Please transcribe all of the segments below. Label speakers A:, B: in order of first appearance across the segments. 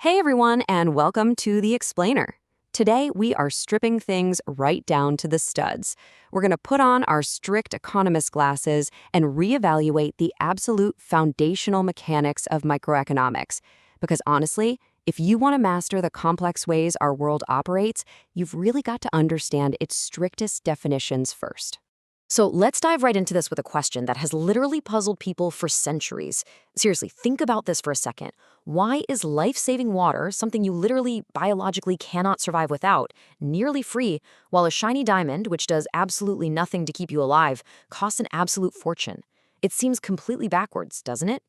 A: Hey everyone, and welcome to The Explainer. Today, we are stripping things right down to the studs. We're going to put on our strict economist glasses and reevaluate the absolute foundational mechanics of microeconomics. Because honestly, if you want to master the complex ways our world operates, you've really got to understand its strictest definitions first. So let's dive right into this with a question that has literally puzzled people for centuries. Seriously, think about this for a second. Why is life-saving water, something you literally biologically cannot survive without, nearly free, while a shiny diamond, which does absolutely nothing to keep you alive, costs an absolute fortune? It seems completely backwards, doesn't it?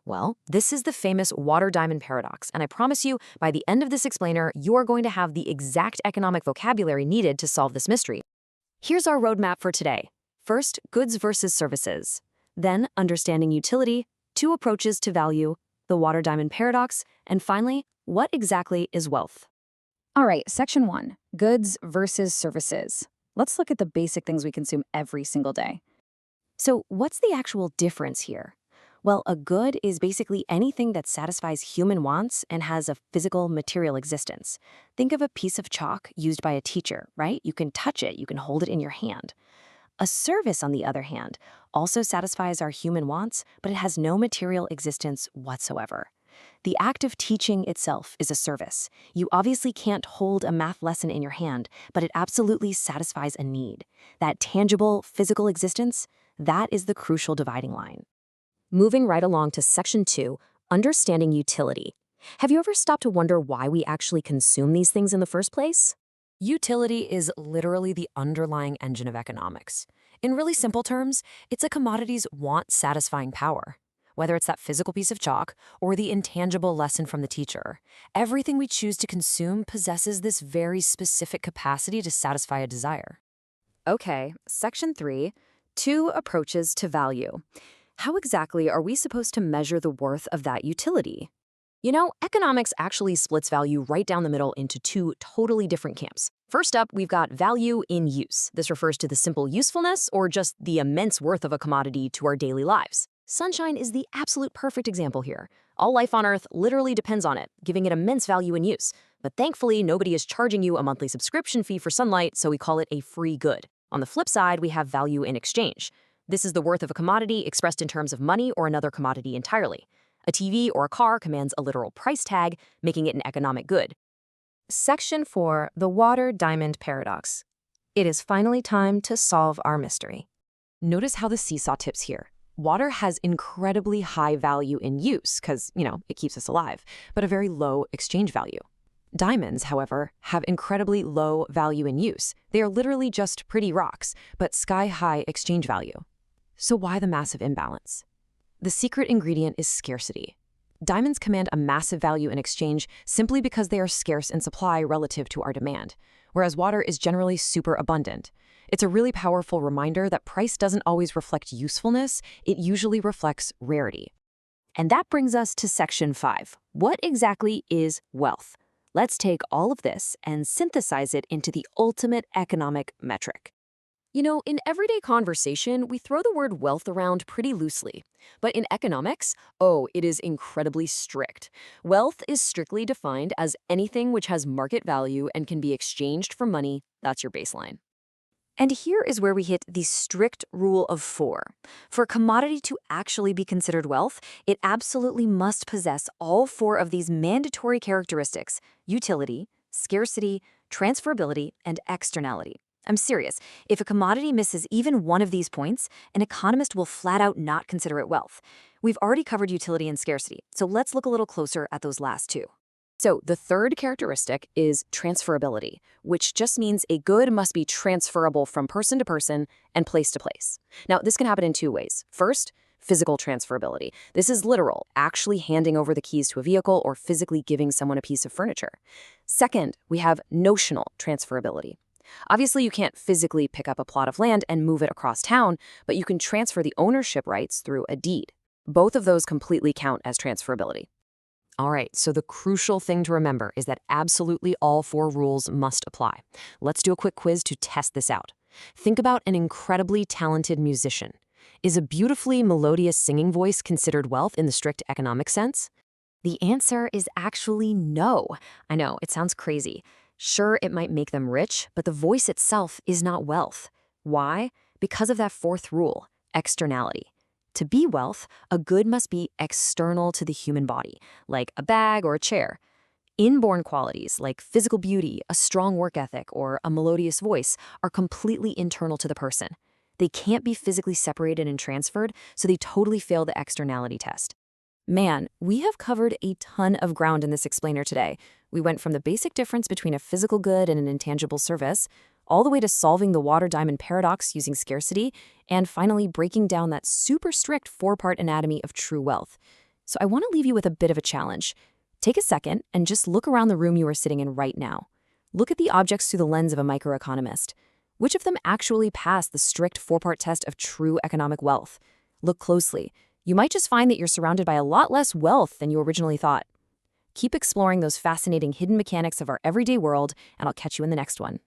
A: Well, this is the famous water diamond paradox, and I promise you, by the end of this explainer, you are going to have the exact economic vocabulary needed to solve this mystery. Here's our roadmap for today. First, goods versus services. Then, understanding utility, two approaches to value, the water diamond paradox, and finally, what exactly is wealth?
B: All right, section 1, goods versus services. Let's look at the basic things we consume every single day.
A: So, what's the actual difference here? Well, a good is basically anything that satisfies human wants and has a physical, material existence. Think of a piece of chalk used by a teacher, right? You can touch it, you can hold it in your hand. A service, on the other hand, also satisfies our human wants, but it has no material existence whatsoever. The act of teaching itself is a service. You obviously can't hold a math lesson in your hand, but it absolutely satisfies a need. That tangible, physical existence, that is the crucial dividing line. Moving right along to section 2, understanding utility. Have you ever stopped to wonder why we actually consume these things in the first place? Utility is literally the underlying engine of economics. In really simple terms, it's a commodity's want-satisfying power. Whether it's that physical piece of chalk or the intangible lesson from the teacher, everything we choose to consume possesses this very specific capacity to satisfy a desire. Okay, section 3, two approaches to value. How exactly are we supposed to measure the worth of that utility? You know, economics actually splits value right down the middle into two totally different camps. First up, we've got value in use. This refers to the simple usefulness or just the immense worth of a commodity to our daily lives. Sunshine is the absolute perfect example here. All life on Earth literally depends on it, giving it immense value in use. But thankfully, nobody is charging you a monthly subscription fee for sunlight, so we call it a free good. On the flip side, we have value in exchange. This is the worth of a commodity expressed in terms of money or another commodity entirely. A TV or a car commands a literal price tag, making it an economic good. Section 4, the water diamond paradox. It is finally time to solve our mystery. Notice how the seesaw tips here. Water has incredibly high value in use because, it keeps us alive, but a very low exchange value. Diamonds, however, have incredibly low value in use. They are literally just pretty rocks, but sky-high exchange value. So why the massive imbalance? The secret ingredient is scarcity. Diamonds command a massive value in exchange simply because they are scarce in supply relative to our demand, whereas water is generally super abundant. It's a really powerful reminder that price doesn't always reflect usefulness, it usually reflects rarity. And that brings us to section 5. What exactly is wealth? Let's take all of this and synthesize it into the ultimate economic metric. You know, in everyday conversation, we throw the word wealth around pretty loosely. But in economics, it is incredibly strict. Wealth is strictly defined as anything which has market value and can be exchanged for money. That's your baseline. And here is where we hit the strict rule of 4. For a commodity to actually be considered wealth, it absolutely must possess all 4 of these mandatory characteristics: utility, scarcity, transferability, and externality. I'm serious. If a commodity misses even one of these points, an economist will flat out not consider it wealth. We've already covered utility and scarcity, so let's look a little closer at those last two. So the third characteristic is transferability, which just means a good must be transferable from person to person and place to place. Now, this can happen in two ways. First, physical transferability. This is literal, actually handing over the keys to a vehicle or physically giving someone a piece of furniture. Second, we have notional transferability. Obviously, you can't physically pick up a plot of land and move it across town, but you can transfer the ownership rights through a deed. Both of those completely count as transferability. All right, so the crucial thing to remember is that absolutely all 4 rules must apply. Let's do a quick quiz to test this out. Think about an incredibly talented musician. Is a beautifully melodious singing voice considered wealth in the strict economic sense? The answer is actually no. I know, it sounds crazy. Sure, it might make them rich, but the voice itself is not wealth. Why? Because of that fourth rule, externality. To be wealth, a good must be external to the human body, like a bag or a chair. Inborn qualities like physical beauty, a strong work ethic, or a melodious voice are completely internal to the person. They can't be physically separated and transferred, so they totally fail the externality test. Man, we have covered a ton of ground in this explainer today. We went from the basic difference between a physical good and an intangible service, all the way to solving the water diamond paradox using scarcity, and finally breaking down that super strict four-part anatomy of true wealth. So I want to leave you with a bit of a challenge. Take a second and just look around the room you are sitting in right now. Look at the objects through the lens of a microeconomist. Which of them actually pass the strict four-part test of true economic wealth? Look closely. You might just find that you're surrounded by a lot less wealth than you originally thought. Keep exploring those fascinating hidden mechanics of our everyday world, and I'll catch you in the next one.